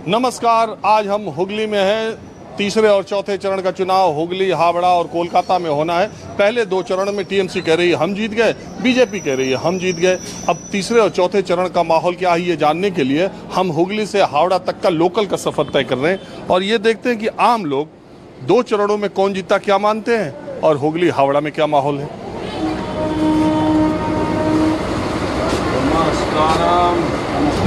नमस्कार, आज हम हुगली में हैं। तीसरे और चौथे चरण का चुनाव हुगली, हावड़ा और कोलकाता में होना है। पहले दो चरण में टीएमसी कह रही है हम जीत गए, बीजेपी कह रही है हम जीत गए। अब तीसरे और चौथे चरण का माहौल क्या है ये जानने के लिए हम हुगली से हावड़ा तक का लोकल का सफर तय कर रहे हैं और ये देखते हैं कि आम लोग दो चरणों में कौन जीता क्या मानते हैं और हुगली हावड़ा में क्या माहौल है।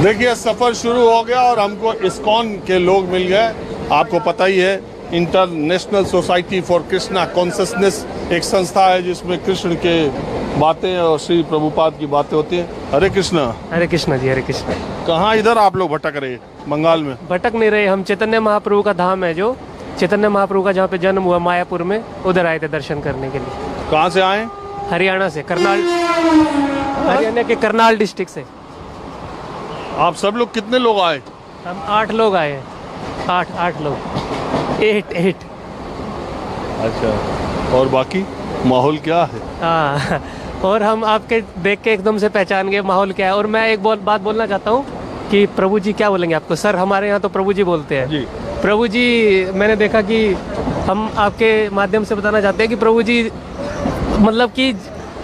देखिए, सफर शुरू हो गया और हमको इस्कॉन के लोग मिल गए। आपको पता ही है, international society for Krishna consciousness एक संस्था है जिसमें कृष्ण के बातें और श्री प्रभुपाद की बातें होती हैं। हरे कृष्णा जी, हरे कृष्णा। कहाँ इधर आप लोग भटक रहे बंगाल में? भटक नहीं रहे, हम चैतन्य महाप्रभु का धाम है, जो चैतन्य महाप्रभु का जहाँ पे जन्म हुआ मायापुर में, उधर आए थे दर्शन करने के लिए। कहाँ से आए? हरियाणा से, हरियाणा के करनाल डिस्ट्रिक्ट से। आप सब लोग कितने लोग आए? हम 8 लोग आए हैं। 8 लोग, 8। अच्छा, और बाकी माहौल क्या है? हाँ, और हम आपके देख के एकदम से पहचान गए माहौल क्या है। और मैं एक बात बोलना चाहता हूँ कि प्रभु जी क्या बोलेंगे आपको? सर, हमारे यहाँ तो प्रभु जी बोलते हैं जी। प्रभु जी, मैंने देखा कि हम आपके माध्यम से बताना चाहते हैं कि प्रभु जी मतलब कि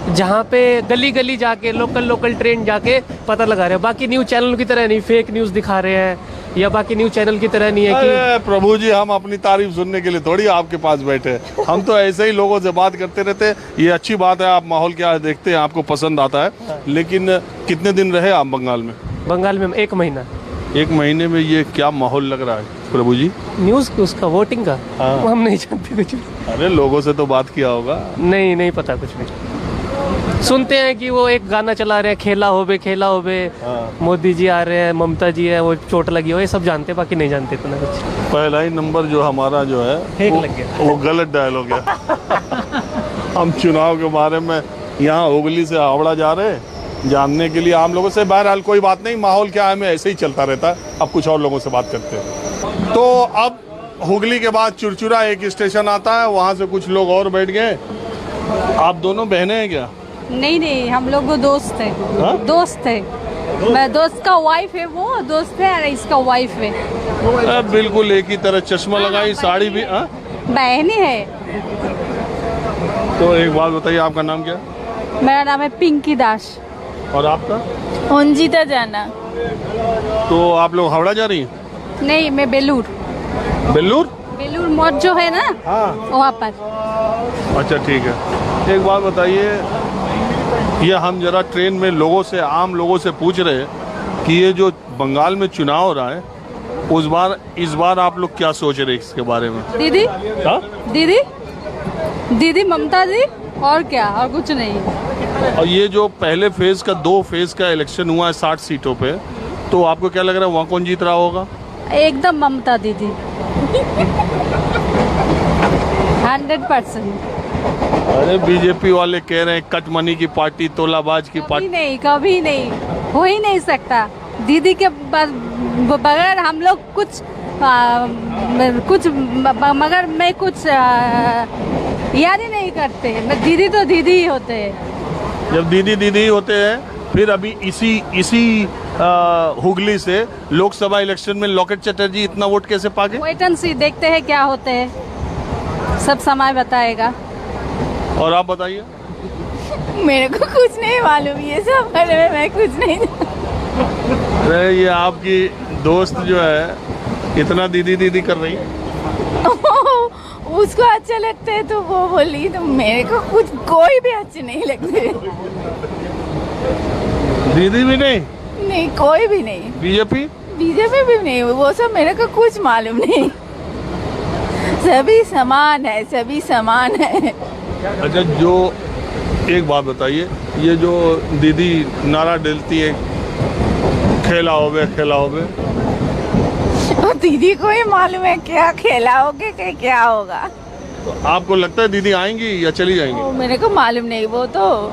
जहाँ पे गली गली जाके लोकल ट्रेन जाके पता लगा रहे हैं। बाकी न्यूज़ चैनल की तरह नहीं फेक न्यूज़ दिखा रहे हैं, या बाकी न्यूज़ चैनल की तरह नहीं है कि प्रभु जी हम अपनी तारीफ सुनने के लिए थोड़ी आपके पास बैठे। हम तो ऐसे ही लोगों से बात करते रहते हैं। ये अच्छी बात है, आप माहौल क्या है देखते हैं, आपको पसंद आता है। लेकिन कितने दिन रहे आप बंगाल में? बंगाल में 1 महीना। 1 महीने में ये क्या माहौल लग रहा है प्रभु जी? न्यूज़ उसका, वोटिंग का? हाँ। हम नहीं जानते कुछ। अरे लोगों से तो बात किया होगा? नहीं पता कुछ भी। सुनते हैं कि वो एक गाना चला रहे हैं, खेला होबे। हाँ। मोदी जी आ रहे हैं, ममता जी है, वो चोट लगी हो, ये सब जानते, बाकी नहीं जानते इतना कुछ। पहला ही नंबर जो हमारा जो है लग गया। वो गलत डायलॉग है। हम चुनाव के बारे में यहाँ हुगली से हावड़ा जा रहे हैं जानने के लिए आम लोगों से। बहरहाल कोई बात नहीं, माहौल क्या है में ऐसे ही चलता रहता है। अब कुछ और लोगों से बात करते हैं। तो अब हुगली के बाद चुरचुरा एक स्टेशन आता है, वहाँ से कुछ लोग और बैठ गए। आप दोनों बहनें हैं क्या? नहीं, हम लोग दोस्त है। हा? दोस्त है, मैं दोस्त का वाइफ है, वो दोस्त है और इसका वाइफ है। बिल्कुल एक ही तरह, चश्मा लगाई, साड़ी भी। बहनी है। तो एक बात बताइए, आपका नाम क्या? मेरा नाम है पिंकी दास। और आपका? अंजिता जाना। तो आप लोग हावड़ा जा रही हैं? नहीं, मैं बेलूर मठ जो है ना, हाँ, वहाँ पर। अच्छा ठीक है। एक बात बताइए, ये हम जरा ट्रेन में आम लोगों से पूछ रहे हैं कि ये जो बंगाल में चुनाव हो रहा है इस बार आप लोग क्या सोच रहे हैं इसके बारे में? दीदी, हाँ? दीदी ममता जी, और क्या, और कुछ नहीं। और ये जो पहले फेज का 2 फेज का इलेक्शन हुआ है 60 सीटों पे, तो आपको क्या लग रहा है वहाँ कौन जीत रहा होगा? एकदम ममता दीदी। 100%। अरे बीजेपी वाले कह रहे हैं कट मनी की पार्टी, तोलाबाज की पार्टी। कभी नहीं, हो ही नहीं सकता। दीदी के बगैर हम लोग कुछ मगर मैं कुछ याद ही नहीं करते। मैं दीदी तो दीदी ही होते हैं। जब दीदी ही होते हैं, फिर अभी इसी हुगली से लोकसभा इलेक्शन में लॉकेट चटर्जी इतना वोट कैसे पागे? वेट एंड सी, देखते हैं क्या होते हैं, सब समय बताएगा। और आप बताइए। मेरे को कुछ नहीं मालूम, ये सब बारे में मैं कुछ नहीं। अरे ये आपकी दोस्त जो है इतना दीदी कर रही है। उसको अच्छा लगता है तो वो बोली, तो मेरे को कोई भी अच्छे नहीं लगते। दीदी भी नहीं? नहीं, कोई भी नहीं। बीजेपी भी नहीं, वो सब मेरे को कुछ मालूम नहीं। सभी समान है। अच्छा, जो एक बात बताइए, ये जो दीदी नारा डालती है खेला होवे, दीदी को ही मालूम है क्या खेला होगे क्या होगा। तो आपको लगता है दीदी आएंगी या चली जाएंगी? मेरे को मालूम नहीं, वो तो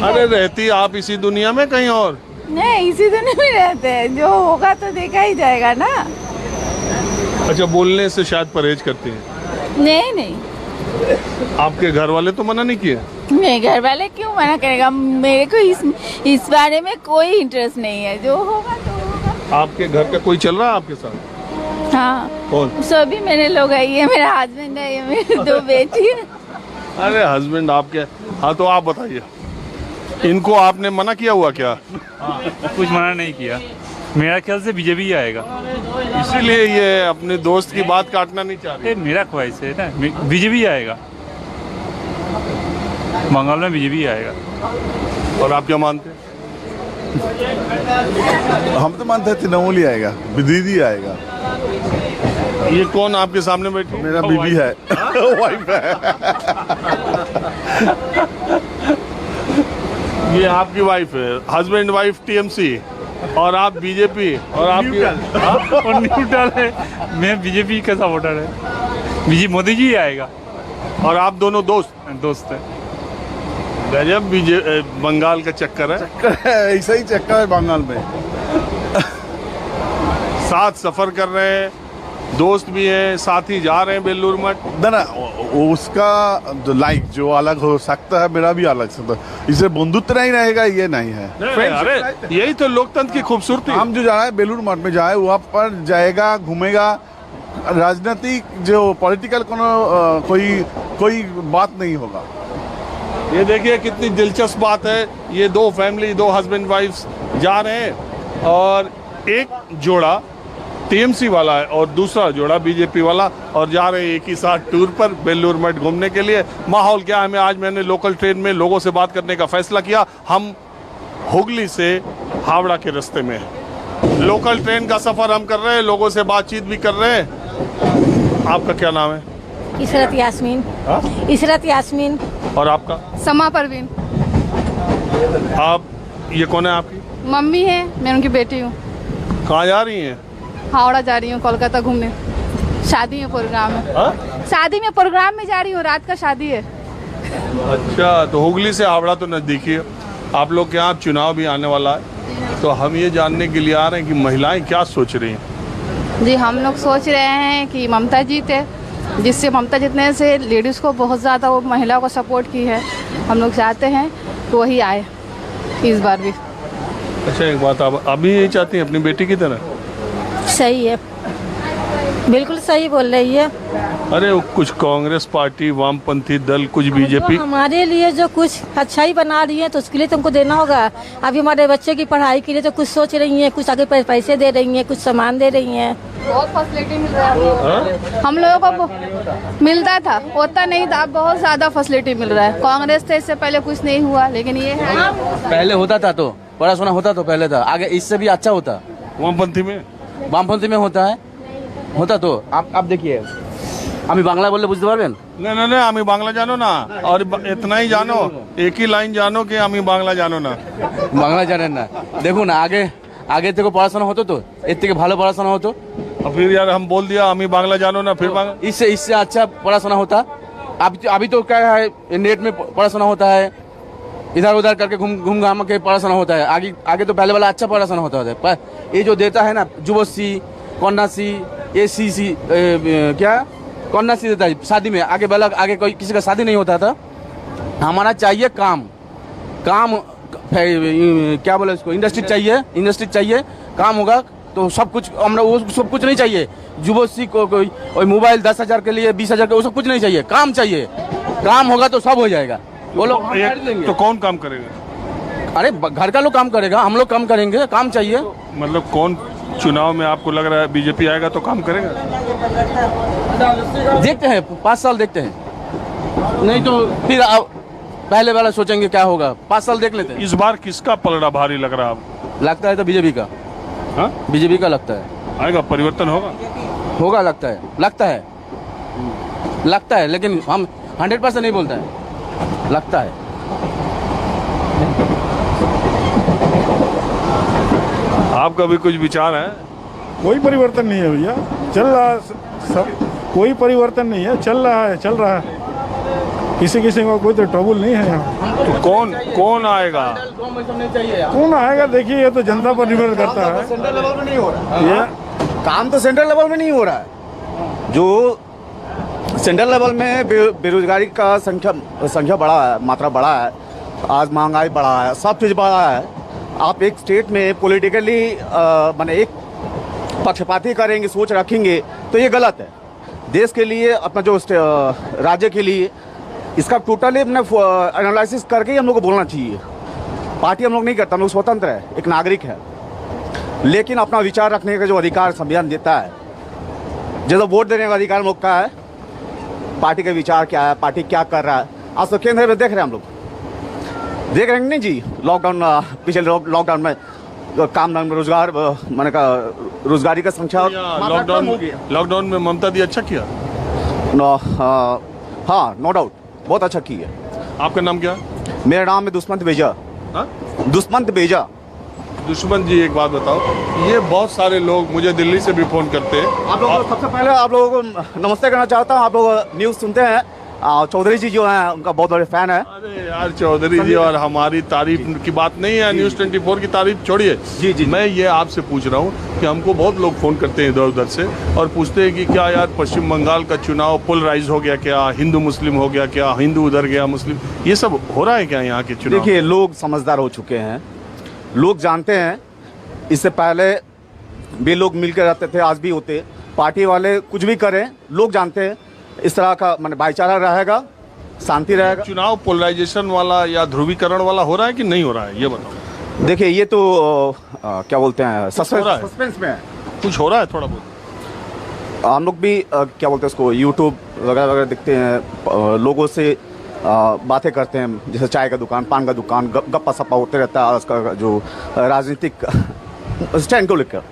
अरे रहती आप इसी दुनिया में कहीं और? नहीं, इसी दुनिया में रहते हैं, जो होगा तो देखा ही जाएगा ना। अच्छा, बोलने से शायद परहेज करती हैं? नहीं। आपके घर वाले तो मना नहीं किए? मेरे घर वाले क्यों मना करेगा? मेरे को इस बारे में कोई इंटरेस्ट नहीं है, जो होगा तो होगा। आपके घर का कोई चल रहा है आपके साथ? हाँ, कौन? सभी मेरे लोग है, ये मेरा हस्बैंड है, ये मेरी 2 बेटी है। अरे हस्बैंड आपके? हाँ, तो आप बताइए, इनको आपने मना किया हुआ क्या? कुछ मना नहीं किया, मेरा ख्याल से बीजेपी ही आएगा। इसीलिए ये अपने दोस्त की बात काटना नहीं चाह रहे। मेरा ख्वाहिश है ना, बीजेपी आएगा, बंगाल में बीजेपी आएगा। और आप क्या मानते हैं? हम तो मानते हैं तृणमूल ही आएगा, दीदी आएगा। ये कौन आपके सामने बैठी है? मेरा बीबी है, वाइफ है। ये आपकी वाइफ है, हस्बैंड वाइफ टीएमसी और आप बीजेपी और आपकी और न्यूट्रल है, मैं बीजेपी का सपोर्टर है। बीजेपी मोदी जी आएगा। और आप दोनों दोस्त है। गजब बंगाल का चक्कर है। ऐसा ही चक्कर है बंगाल में। साथ सफर कर रहे हैं, दोस्त भी हैं, साथ ही जा रहे हैं बेलूर मठ। ना उसका जो लाइक जो अलग हो सकता है, मेरा भी अलग सकता है। इसे बंधुत्व नहीं रहेगा, ये नहीं है। अरे यही तो लोकतंत्र की खूबसूरती। हम जो जा रहे हैं बेलूर मठ में जाए, वहाँ पर जाएगा, घूमेगा। राजनीतिक जो पॉलिटिकल कोई बात नहीं होगा। ये देखिए कितनी दिलचस्प बात है। ये 2 फैमिली, 2 हस्बैंड वाइफ्स जा रहे हैं और एक जोड़ा टीएमसी वाला है और दूसरा जोड़ा बीजेपी वाला, और जा रहे हैं एक ही साथ टूर पर बेलूर मठ घूमने के लिए। माहौल क्या है? आज मैंने लोकल ट्रेन में लोगों से बात करने का फैसला किया। हम हुगली से हावड़ा के रास्ते में हैं। लोकल ट्रेन का सफर हम कर रहे हैं, लोगों से बातचीत भी कर रहे हैं। आपका क्या नाम है? इशरत यास्मीन। हाँ? इशरत यास्मीन। और आपका? समा परवीन। आप, ये कौन है आपकी? मम्मी है, मैं उनकी बेटी हूँ। कहाँ जा रही हैं? हावड़ा जा रही हूँ, कोलकाता घूमने। शादी में प्रोग्राम है। हाँ? शादी में प्रोग्राम में जा रही हूँ, रात का शादी है। अच्छा, तो हुगली से हावड़ा तो नज़दीकी है। आप लोग के यहाँ चुनाव भी आने वाला है, तो हम ये जानने के लिए आ रहे हैं कि महिलाएं क्या सोच रही हैं। जी, हम लोग सोच रहे हैं कि ममता जीते, जिससे ममता जीतने से लेडीज़ को बहुत ज़्यादा वो महिलाओं को सपोर्ट की है। हम लोग चाहते हैं कि वही आए इस बार भी। अच्छा, एक बात, आप अभी यही चाहती हैं अपनी बेटी की तरह? सही है, बिल्कुल सही बोल रही है। अरे कुछ कांग्रेस पार्टी, वामपंथी दल, कुछ बीजेपी हमारे लिए जो कुछ अच्छा ही बना रही है, तो उसके लिए तुमको देना होगा। अभी हमारे बच्चे की पढ़ाई के लिए तो कुछ सोच रही हैं, कुछ आगे पैसे दे रही हैं, कुछ सामान दे रही हैं। बहुत फैसिलिटी मिल रहा है हम लोगों को। मिलता था, होता नहीं था, अब बहुत ज़्यादा फैसिलिटी मिल रहा है। कांग्रेस से इससे पहले कुछ नहीं हुआ, लेकिन ये है। पहले होता था तो पढ़ा सुना होता तो पहले था, आगे इससे भी अच्छा होता। वामपंथी में होता तो आप देखिए, আমি বাংলা বললে বুঝতে পারবেন? না আমি বাংলা জানো না, और इतना ही जानो, एक ही लाइन जानो कि আমি বাংলা জানো না। বাংলা জানেন না? দেখুন আগে থেকে পড়াশোনা হতো তো, এর থেকে ভালো পড়াশোনা হতো। और फिर यार हम बोल दिया আমি বাংলা জানো না, फिर इससे अच्छा पढ़ाशोना होता। अभी तो क्या है, नेट में पढ़ाशोना होता है, इधर उधर करके घूम घाम के पढ़ाशोना होता है। आगे तो पहले वाला अच्छा पढ़ाशोना होता है। पर ये जो देता है ना, जुबश्री, कन्याश्री, ACC, क्या कन्याश्री देता है शादी में। आगे कोई किसी का शादी नहीं होता था। हमारा चाहिए काम, क्या बोले इसको, इंडस्ट्री चाहिए। काम होगा तो सब कुछ, हमरा वो सब कुछ नहीं चाहिए। जुबश्री को कोई मोबाइल 10,000 के लिए 20,000 के, वो सब कुछ नहीं चाहिए। काम चाहिए, काम होगा तो सब हो जाएगा। बोलो तो कौन काम करेगा? अरे घर का लोग काम करेगा, हम लोग काम करेंगे। काम चाहिए। मतलब कौन चुनाव में आपको लग रहा है बीजेपी आएगा तो काम करेगा? देखते हैं, 5 साल देखते हैं, नहीं तो फिर पहले वाला सोचेंगे क्या होगा। 5 साल देख लेते हैं। इस बार किसका पलड़ा भारी लग रहा है आपको? लगता है तो बीजेपी का। हाँ, बीजेपी का लगता है। आएगा, परिवर्तन होगा लगता है, लेकिन हम 100% नहीं बोलते हैं, लगता है। आपका भी कुछ विचार है? कोई परिवर्तन नहीं है भैया, चल रहा है सब, कोई परिवर्तन नहीं है, चल रहा है। किसी को कोई तो ट्रबल नहीं है यहाँ। तो कौन आएगा? कौन आएगा देखिए, ये तो जनता पर निर्भर करता है। सेंट्रल लेवल में नहीं हो रहा है। काम तो सेंट्रल लेवल में नहीं हो रहा है। जो सेंट्रल लेवल में बेरोजगारी का संख्या बढ़ा है, मात्रा बढ़ा है, आज महंगाई बढ़ा है, सब चीज़ बढ़ा है। आप एक स्टेट में पॉलिटिकली माने एक पक्षपाती करेंगे, सोच रखेंगे, तो ये गलत है। देश के लिए, अपना जो राज्य के लिए, इसका टोटली अपने एनालिसिस करके ही हम लोग को बोलना चाहिए। पार्टी हम लोग नहीं करता, हम लोग स्वतंत्र है, एक नागरिक है, लेकिन अपना विचार रखने का जो अधिकार संविधान देता है, जैसे वोट देने का अधिकार हम लोग का है, पार्टी का विचार क्या है, पार्टी क्या कर रहा है। आज तो केंद्र में देख रहे हैं हम लोग, देख रहे हैं नहीं जी, लॉकडाउन, पिछले लॉकडाउन में काम धाम रोजगार, मैंने कहा रोजगारी का संख्या लॉकडाउन में ममता दी अच्छा किया। हाँ, नो डाउट, बहुत अच्छा किया। आपका नाम क्या है? मेरा नाम है दुष्मंत बेजा। दुष्मंत बेजा। दुष्मंत जी, एक बात बताओ, ये बहुत सारे लोग मुझे दिल्ली से भी फोन करते हैं। आप लोग सबसे पहले आप लोगों को नमस्ते करना चाहता हूँ। आप लोग न्यूज़ सुनते हैं, चौधरी जी जो हैं उनका बहुत बड़े फैन है। अरे यार, चौधरी जी और हमारी तारीफ की बात नहीं है, न्यूज़ 24 की तारीफ छोड़िए। जी। मैं ये आपसे पूछ रहा हूँ कि हमको बहुत लोग फ़ोन करते हैं इधर उधर से और पूछते हैं कि क्या यार पश्चिम बंगाल का चुनाव पोलराइज हो गया, क्या हिंदू मुस्लिम हो गया, क्या हिंदू उधर गया मुस्लिम, ये सब हो रहा है क्या यहाँ के चुनाव? देखिए, लोग समझदार हो चुके हैं, लोग जानते हैं। इससे पहले भी लोग मिलकर रहते थे, आज भी होते। पार्टी वाले कुछ भी करें, लोग जानते हैं इस तरह का माने भाईचारा रहेगा, शांति रहेगा। चुनाव पोलराइजेशन वाला या ध्रुवीकरण वाला हो रहा है कि नहीं हो रहा है, ये बताओ। देखिए, ये तो क्या बोलते हैं, सस्पेंस में है। कुछ हो रहा है थोड़ा बहुत। हम लोग भी क्या बोलते हैं उसको, यूट्यूब वगैरह वगैरह देखते हैं, लोगों से बातें करते हैं, जैसे चाय का दुकान, पान का दुकान, गप्पा सप्पा होते रहता है उसका जो राजनीतिक स्टैंड को लेकर।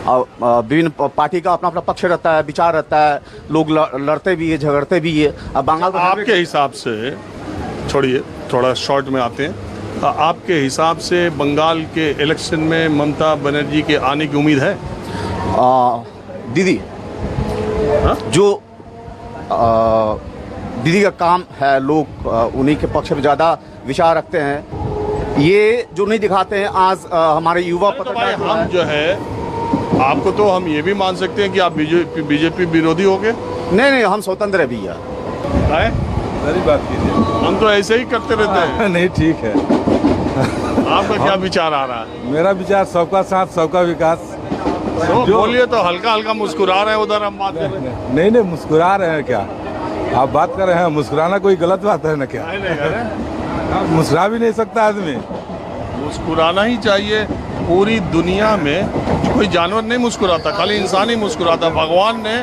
विभिन्न पार्टी का अपना अपना पक्ष रहता है, विचार रहता है, लोग लड़ते भी है, झगड़ते भी है। अब बंगाल को आपके हिसाब से, छोड़िए, थोड़ा शॉर्ट में आते हैं, आपके हिसाब से बंगाल के इलेक्शन में ममता बनर्जी के आने की उम्मीद है? दीदी जो दीदी का काम है, लोग उन्हीं के पक्ष में ज़्यादा विचार रखते हैं। ये जो नहीं दिखाते हैं आज हमारे युवा पत्रकार, तो हम जो है, आपको तो हम ये भी मान सकते हैं कि आप बीजेपी विरोधी हो गए। नहीं, हम स्वतंत्र है भैया। मेरी बात कीजिए, हम तो ऐसे ही करते रहते हैं। नहीं, ठीक है। आपका क्या विचार आ रहा है? मेरा विचार सबका साथ सबका विकास। तो बोलिए, तो हल्का हल्का मुस्कुरा रहे हैं, उधर हम बात कर रहे हैं। नहीं, मुस्कुरा रहे हैं क्या? आप बात कर रहे हैं, मुस्कुराना कोई गलत बात है ना क्या? नहीं, मुस्कुरा भी नहीं सकता आदमी, मुस्कुराना ही चाहिए। पूरी दुनिया में कोई जानवर नहीं मुस्कुराता, खाली इंसान ही मुस्कुराता। भगवान ने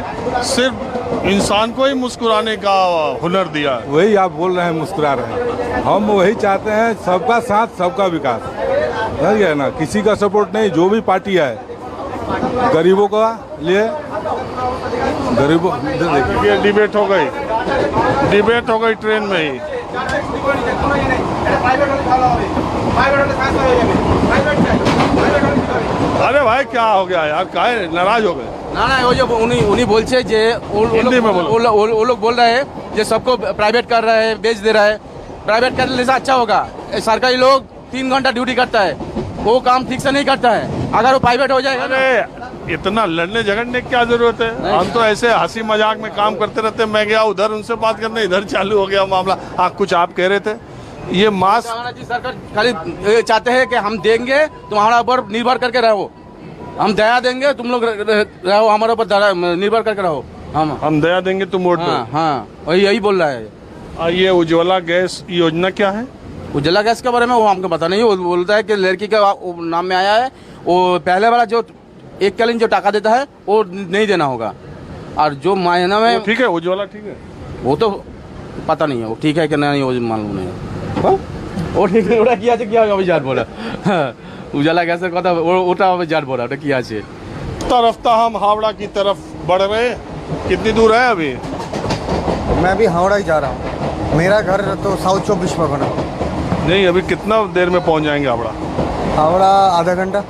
सिर्फ इंसान को ही मुस्कुराने का हुनर दिया है। वही आप बोल रहे हैं, मुस्कुरा रहे हैं। हम वही चाहते हैं, सबका साथ सबका विकास, समझ गए ना? किसी का सपोर्ट नहीं, जो भी पार्टी है गरीबों का लिए, गरीबों। देखिए, डिबेट हो गई ट्रेन में ही। अरे भाई, क्या हो गया यार, काहे नाराज हो गए? ना, वो जो उन्हीं बोलছে যে वो लोग बोल रहे हैं जो सबको प्राइवेट कर रहा है, बेच दे रहा है। प्राइवेट करने से अच्छा होगा। सरकारी लोग 3 घंटा ड्यूटी करता है, वो काम ठीक से नहीं करता है। अगर वो प्राइवेट हो जाएगा, अरे इतना लड़ने झगड़ने की क्या जरूरत है? हम तो ऐसे हंसी मजाक में काम करते रहते। मैं गया उधर उनसे बात करने, इधर चालू हो गया मामला। कुछ आप कह रहे थे, ये मास्क सरकार खाली चाहते हैं कि हम देंगे, तुम हमारा ऊपर निर्भर करके रहो, हम दया देंगे, तुम लोग रहो हमारे ऊपर निर्भर करके रहो। हम दया देंगे, तुम वोट दो। हाँ, वही यही बोल रहा है। ये उज्ज्वला गैस योजना क्या है? उज्ज्वला गैस के बारे में वो हमको पता नहीं। वो बोलता है कि लड़की के नाम में आया है, वो पहले वाला जो एककालीन जो टाका देता है वो नहीं देना होगा, और जो महीना में ठीक है, उज्ज्वला ठीक है, वो तो पता नहीं है वो ठीक है कि नहीं, वो मालूम नहीं है। वो ठीक है, ওটা কি আছে কি হবে আমি জানবো না। उजाला गैस কথা ওটা আমি জানবো না, ওটা কি আছে। रफ्ता हम हावड़ा की तरफ बढ़ रहे हैं। कितनी दूर है अभी? मैं भी हावड़ा ही जा रहा हूँ, मेरा घर तो साउथ 24 परगना। नहीं, अभी कितना देर में पहुँच जाएंगे हावड़ा? हावड़ा आधा घंटा,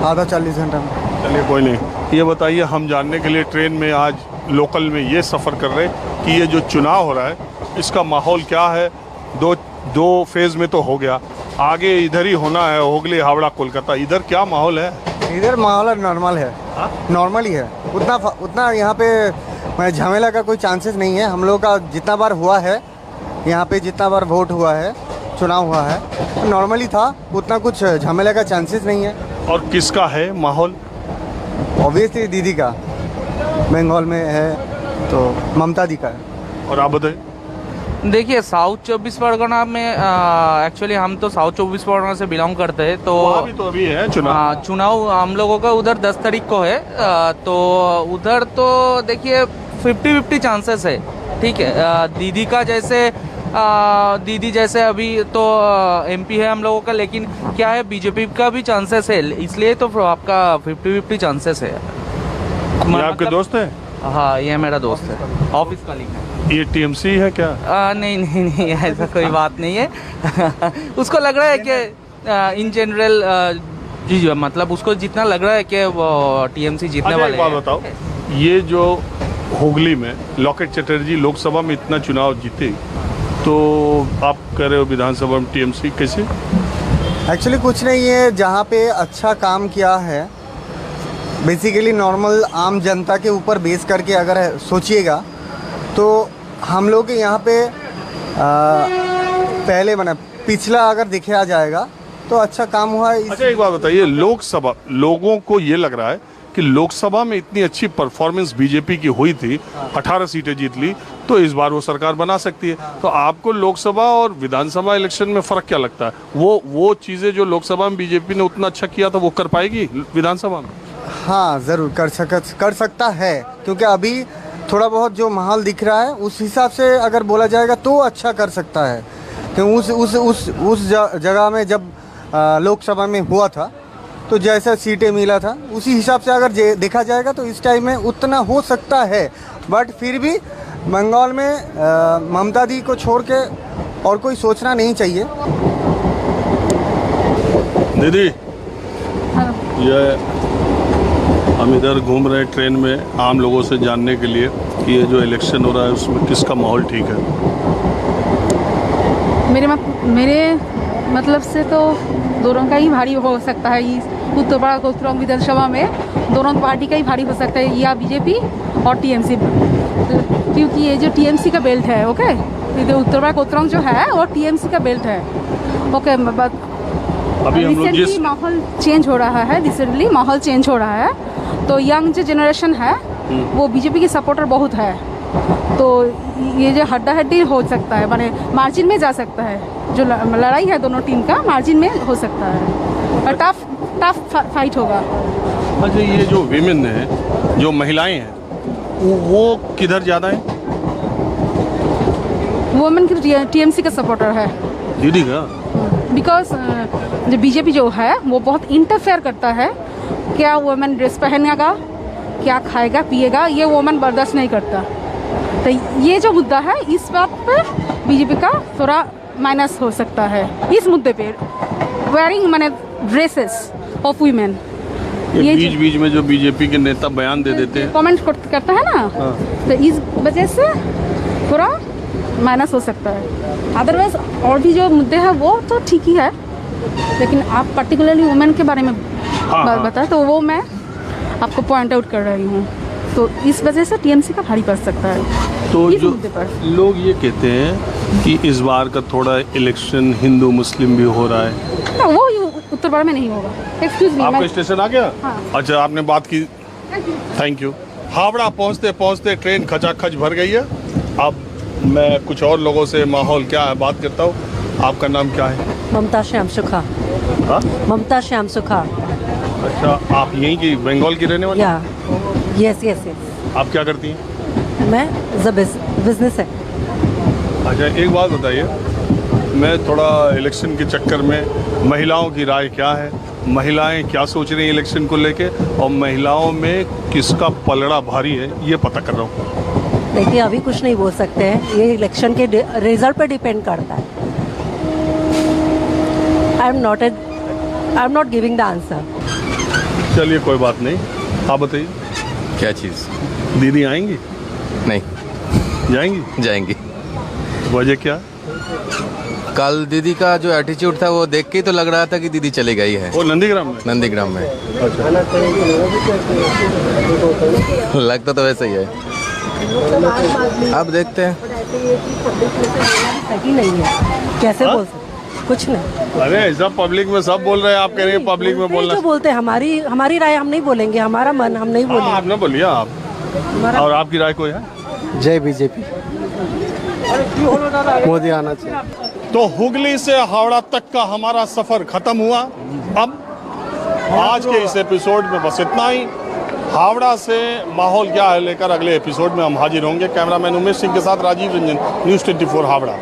आधा 40 घंटा में। चलिए, कोई नहीं। ये बताइए, हम जानने के लिए ट्रेन में आज लोकल में ये सफ़र कर रहे हैं कि ये जो चुनाव हो रहा है, इसका माहौल क्या है? दो फेज़ में तो हो गया, आगे इधर ही होना है, हुगली हावड़ा कोलकाता। इधर क्या माहौल है? इधर माहौल नॉर्मल है, नॉर्मल ही है। उतना यहाँ पे झमेला का कोई चांसेस नहीं है। हम लोग का जितना बार हुआ है यहाँ पे, जितना बार वोट हुआ है, चुनाव हुआ है, नॉर्मली था, उतना कुछ झमेला का चांसेस नहीं है। और किसका है माहौल? ऑब्वियसली दीदी का, बंगाल में है तो ममता दी का है। और आप बताइए। देखिए साउथ 24 परगना में एक्चुअली हम तो साउथ 24 परगना से बिलोंग करते हैं, तो वहाँ भी तो अभी है चुनाव। चुनाव हम लोगों का उधर 10 तारीख को है, तो उधर तो देखिए 50-50 चांसेस है। ठीक है, दीदी जैसे अभी तो एमपी है हम लोगों का, लेकिन क्या है बीजेपी का भी चांसेस है, इसलिए तो आपका 50-50 चांसेस है। ये आपके दोस्त हैं? हाँ, ये मेरा दोस्त है, ऑफिस कलीग है। ये टीएमसी है क्या? नहीं ऐसा कोई बात नहीं है। उसको लग रहा है कि इन जनरल जी मतलब उसको जितना लग रहा है कि वो टीएमसी जीतने वाले हैं। बताओ, ये जो हुगली में लॉकेट चटर्जी लोकसभा में इतना चुनाव जीते, तो आप कह रहे हो विधानसभा में टीएमसी कैसे? एक्चुअली कुछ नहीं है, जहाँ पे अच्छा काम किया है बेसिकली नॉर्मल आम जनता के ऊपर बेस करके अगर सोचिएगा तो हम लोग के यहाँ पे पहले बना पिछला अगर देखा जाएगा तो अच्छा काम हुआ है। अच्छा एक बात बताइए, लोकसभा लोगों को ये लग रहा है कि लोकसभा में इतनी अच्छी परफॉर्मेंस बीजेपी की हुई थी, 18 सीटें जीत ली, तो इस बार वो सरकार बना सकती है। तो आपको लोकसभा और विधानसभा इलेक्शन में फर्क क्या लगता है? वो चीजें जो लोकसभा में बीजेपी ने उतना अच्छा किया था वो कर पाएगी विधानसभा में? हाँ ज़रूर कर सकता है, क्योंकि अभी थोड़ा बहुत जो माहौल दिख रहा है उस हिसाब से अगर बोला जाएगा तो अच्छा कर सकता है। क्योंकि उस जगह में जब लोकसभा में हुआ था तो जैसा सीटें मिला था उसी हिसाब से अगर देखा जाएगा तो इस टाइम में उतना हो सकता है। बट फिर भी बंगाल में ममता दी को छोड़ के और कोई सोचना नहीं चाहिए। दीदी, ये हम इधर घूम रहे हैं ट्रेन में आम लोगों से जानने के लिए कि ये जो इलेक्शन हो रहा है उसमें किसका माहौल ठीक है? मेरे मतलब से तो दोनों का ही भारी हो सकता है। इस उत्तर कोलकाता विधानसभा में दोनों पार्टी का ही भारी हो सकता है, या बीजेपी और टीएमसी, क्योंकि ये जो टीएमसी का बेल्ट है, ओके, ये उत्तर कोलकाता जो है वो टीएमसी का बेल्ट है, ओके। अभी हम लोग रिसेंटली माहौल चेंज हो रहा है, तो यंग जो जनरेशन है वो बीजेपी की सपोर्टर बहुत है, तो ये जो हड्डा हड्डी हो सकता है, माने मार्जिन में जा सकता है। जो लड़ाई है दोनों टीम का मार्जिन में हो सकता है और टफ फाइट होगा। अच्छा, ये जो विमेन है, जो महिलाएं हैं, वो किधर ज़्यादा हैं? वुमेन की टीएमसी का सपोर्टर है दीदी का, बिकॉज जो बीजेपी जो है वो बहुत इंटरफेयर करता है। क्या वुमेन ड्रेस पहनेगा, क्या खाएगा पिएगा, ये वुमेन बर्दाश्त नहीं करता। तो ये जो मुद्दा है इस बात पे बीजेपी का थोड़ा माइनस हो सकता है, इस मुद्दे पे वेयरिंग माने ड्रेसेस ऑफ वीमेन। ये बीच में जो बीजेपी के नेता बयान दे देते हैं, कमेंट करता है ना, तो इस वजह से थोड़ा माइनस हो सकता है। अदरवाइज और भी जो मुद्दे हैं वो तो ठीक ही है, लेकिन आप पर्टिकुलरली वुमेन के बारे में बताएं तो वो मैं आपको पॉइंट आउट कर रही हूँ, तो इस वजह से टीएमसी का भारी पड़ सकता है। तो जो लोग ये कहते हैं कि इस बार का थोड़ा इलेक्शन हिंदू मुस्लिम भी हो रहा है, ना, वो उत्तर भारत में नहीं होगा। एक्सक्यूज मी, आपका स्टेशन आ गया? हाँ। अच्छा, आपने बात की, थैंक यू। हावड़ा पहुंचते पहुंचते ट्रेन खचाखच भर गई है। अब मैं कुछ और लोगों से माहौल क्या है बात करता हूँ। आपका नाम क्या है? ममता श्याम सुखा। हाँ? ममता श्याम सुखा। अच्छा, आप यहीं की बंगाल की रहने वाली? यस। आप क्या करती हैं? मैं बिजनेस है। अच्छा, एक बात बताइए, मैं थोड़ा इलेक्शन के चक्कर में महिलाओं की राय क्या है, महिलाएं क्या सोच रही हैं इलेक्शन को लेके, और महिलाओं में किसका पलड़ा भारी है ये पता कर रहा हूँ। देखिए, अभी कुछ नहीं बोल सकते हैं, ये इलेक्शन के रिजल्ट पर डिपेंड करता है। I am not giving the answer. चलिए, कोई बात नहीं, आप बताइए। क्या चीज़? दीदी आएंगी? नहीं। जाएंगी? वजह क्या? कल दीदी का जो एटीट्यूड था वो देख के ही तो लग रहा था कि दीदी चली गई है। वो नंदीग्राम में? अच्छा। लगता तो वैसा ही है, अब देखते हैं। सही नहीं है, कैसे बोल सकते? कुछ नहीं। अरे ऐसा पब्लिक में सब बोल रहे हैं, आप कह रहे हैं पब्लिक में बोलना। जो बोलते हैं हमारी राय हम नहीं बोलेंगे, हमारा मन हम नहीं बोलेंगे। आप ना बोलिए आप, और आपकी राय कोई है? जय बीजेपी, मोदी आना चाहिए। तो हुगली से हावड़ा तक का हमारा सफर खत्म हुआ। अब आज के इस एपिसोड में बस इतना ही। हावड़ा से माहौल क्या है लेकर अगले एपिसोड में हम हाजिर होंगे। कैमरामैन उमेश सिंह के साथ राजीव रंजन, न्यूज़ 24 हावड़ा।